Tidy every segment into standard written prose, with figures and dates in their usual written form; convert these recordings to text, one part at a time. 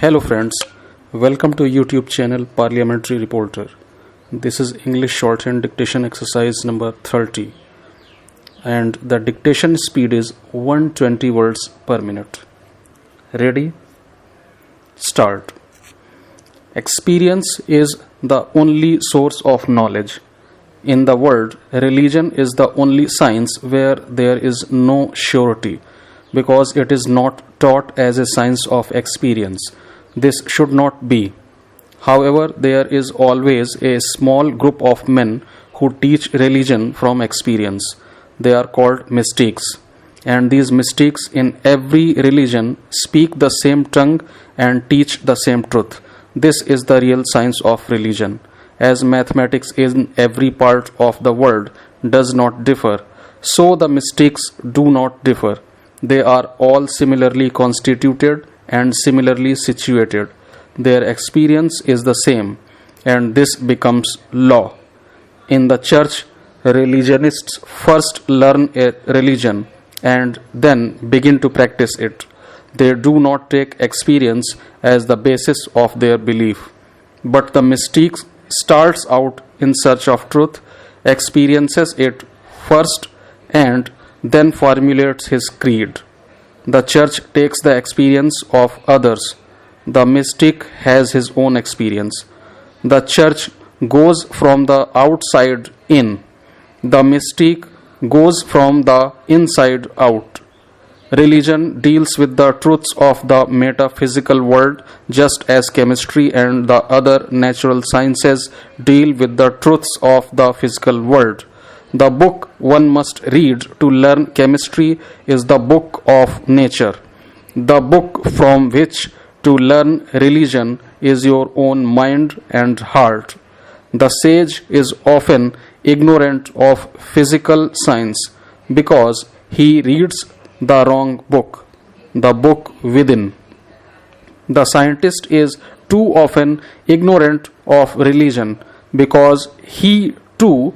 Hello friends, welcome to YouTube channel Parliamentary Reporter. This is English Shorthand Dictation exercise number 30 and the dictation speed is 120 words per minute. Ready? Start. Experience is the only source of knowledge. In the world, religion is the only science where there is no surety because it is not taught as a science of experience. This should not be. However, there is always a small group of men who teach religion from experience. They are called mystics. And these mystics in every religion speak the same tongue and teach the same truth. This is the real science of religion. As mathematics in every part of the world does not differ, so the mystics do not differ. They are all similarly constituted and similarly situated. Their experience is the same, and this becomes law. In the church, religionists first learn a religion and then begin to practice it. They do not take experience as the basis of their belief. But the mystic starts out in search of truth, experiences it first, and then formulates his creed. The church takes the experience of others. The mystic has his own experience. The church goes from the outside in. The mystic goes from the inside out. Religion deals with the truths of the metaphysical world just as chemistry and the other natural sciences deal with the truths of the physical world. The book one must read to learn chemistry is the book of nature. The book from which to learn religion is your own mind and heart. The sage is often ignorant of physical science because he reads the wrong book, the book within. The scientist is too often ignorant of religion because he too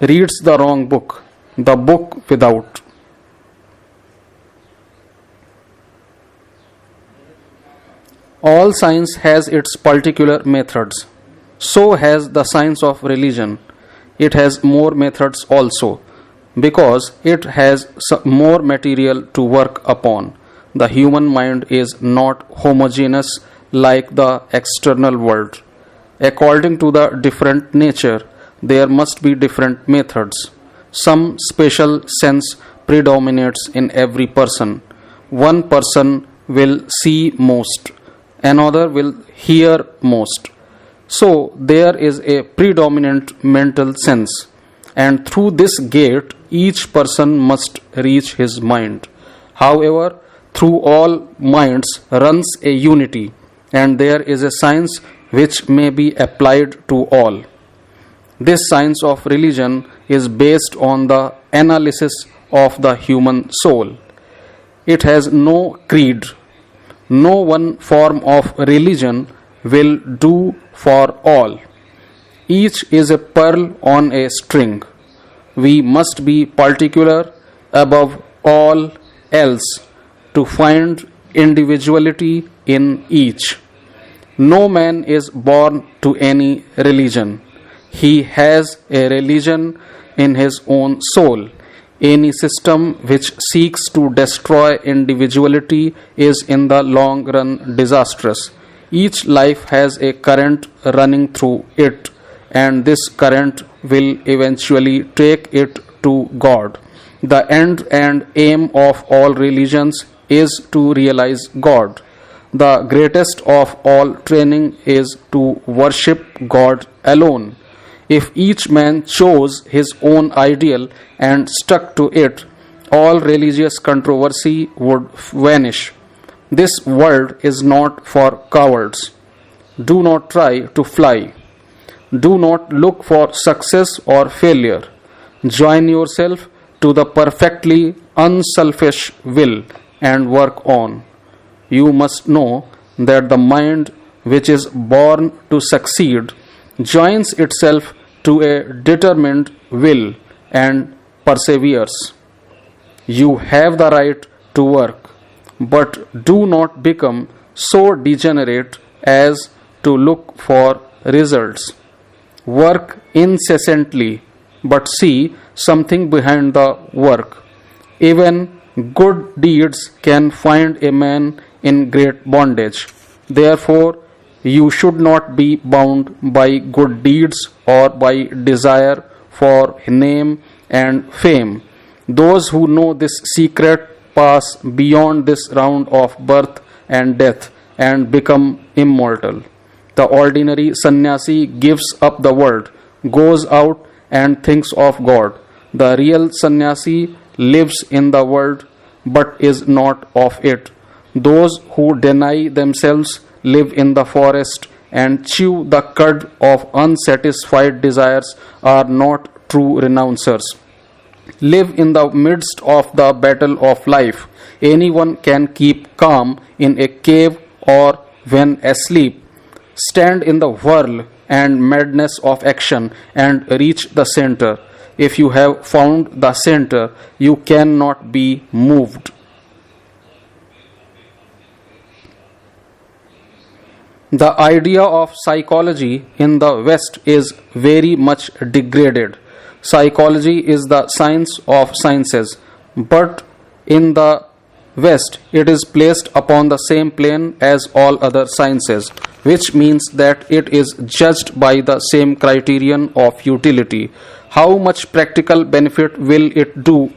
reads the wrong book, the book without. All science has its particular methods. So has the science of religion. It has more methods also, because it has more material to work upon. The human mind is not homogeneous like the external world. According to the different nature, there must be different methods. Some special sense predominates in every person. One person will see most, another will hear most. So there is a predominant mental sense, and through this gate each person must reach his mind. However, through all minds runs a unity, and there is a science which may be applied to all. This science of religion is based on the analysis of the human soul. It has no creed. No one form of religion will do for all. Each is a pearl on a string. We must be particular above all else to find individuality in each. No man is born to any religion. He has a religion in his own soul. Any system which seeks to destroy individuality is in the long run disastrous. Each life has a current running through it, and this current will eventually take it to God. The end and aim of all religions is to realize God. The greatest of all training is to worship God alone. If each man chose his own ideal and stuck to it, all religious controversy would vanish. This world is not for cowards. Do not try to fly. Do not look for success or failure. Join yourself to the perfectly unselfish will and work on. You must know that the mind which is born to succeed joins itself to a determined will and perseveres. You have the right to work, but do not become so degenerate as to look for results. Work incessantly, but see something behind the work. Even good deeds can find a man in great bondage. Therefore, you should not be bound by good deeds or by desire for name and fame. Those who know this secret pass beyond this round of birth and death and become immortal. The ordinary sannyasi gives up the world, goes out and thinks of God. The real sannyasi lives in the world but is not of it. Those who deny themselves live in the forest and chew the cud of unsatisfied desires are not true renouncers. Live in the midst of the battle of life. Anyone can keep calm in a cave or when asleep. Stand in the whirl and madness of action and reach the center. If you have found the center, you cannot be moved. The idea of psychology in the West is very much degraded. Psychology is the science of sciences, but in the West it is placed upon the same plane as all other sciences, which means that it is judged by the same criterion of utility. How much practical benefit will it do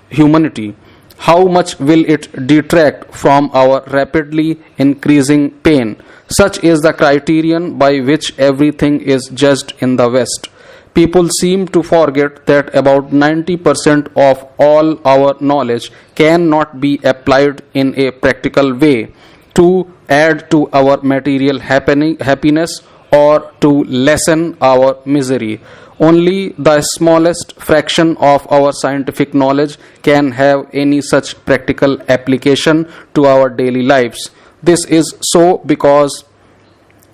humanity? How much will it detract from our rapidly increasing pain? Such is the criterion by which everything is judged in the West. People seem to forget that about 90% of all our knowledge cannot be applied in a practical way to add to our material happiness or to lessen our misery. Only the smallest fraction of our scientific knowledge can have any such practical application to our daily lives. This is so because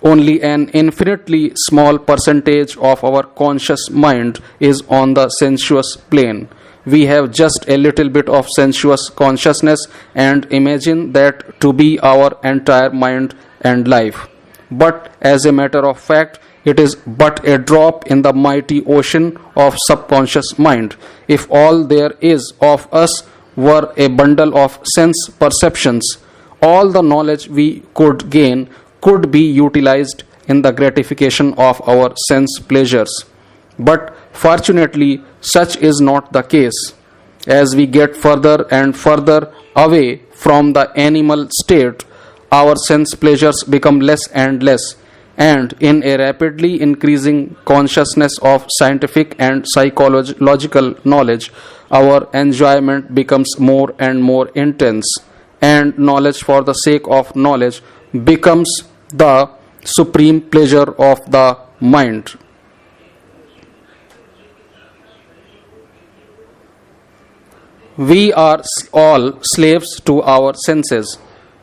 only an infinitely small percentage of our conscious mind is on the sensuous plane. We have just a little bit of sensuous consciousness and imagine that to be our entire mind and life. But as a matter of fact, it is but a drop in the mighty ocean of subconscious mind. If all there is of us were a bundle of sense perceptions, all the knowledge we could gain could be utilized in the gratification of our sense pleasures. But fortunately, such is not the case. As we get further and further away from the animal state, our sense pleasures become less and less, and in a rapidly increasing consciousness of scientific and psychological knowledge, our enjoyment becomes more and more intense, and knowledge for the sake of knowledge becomes the supreme pleasure of the mind. We are all slaves to our senses.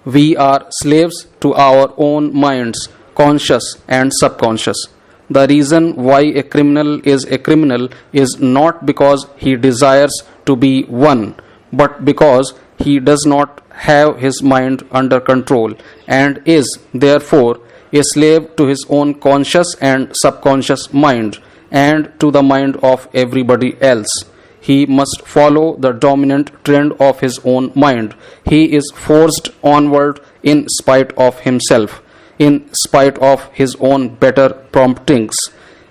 We are slaves to our own minds, conscious and subconscious. The reason why a criminal is not because he desires to be one, but because he does not have his mind under control and is therefore a slave to his own conscious and subconscious mind and to the mind of everybody else. He must follow the dominant trend of his own mind. He is forced onward in spite of himself, in spite of his own better promptings,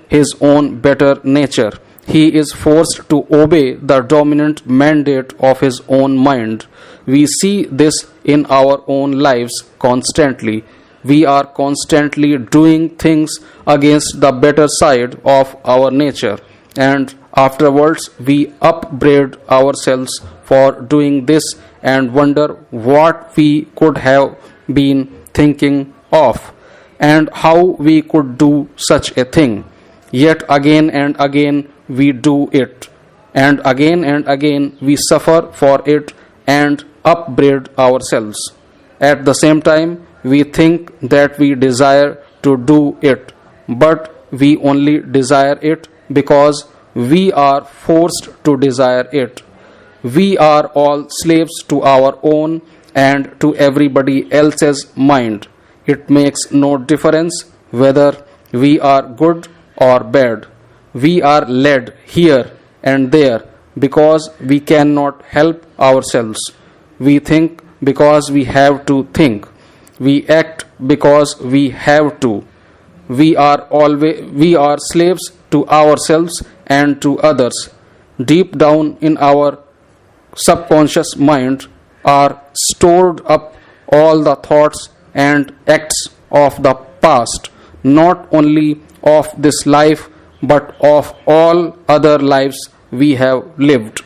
his own better nature. He is forced to obey the dominant mandate of his own mind. We see this in our own lives constantly. We are constantly doing things against the better side of our nature, and afterwards we upbraid ourselves for doing this and wonder what we could have been thinking of and how we could do such a thing. Yet again and again we do it, and again we suffer for it and upbraid ourselves. At the same time, we think that we desire to do it, but we only desire it because we are forced to desire it. We are all slaves to our own and to everybody else's mind. It makes no difference whether we are good or bad. We are led here and there because we cannot help ourselves. We think because we have to think. We act because we have to. We are slaves to ourselves and to others. Deep down in our subconscious mind are stored up all the thoughts and acts of the past, not only of this life but of all other lives we have lived.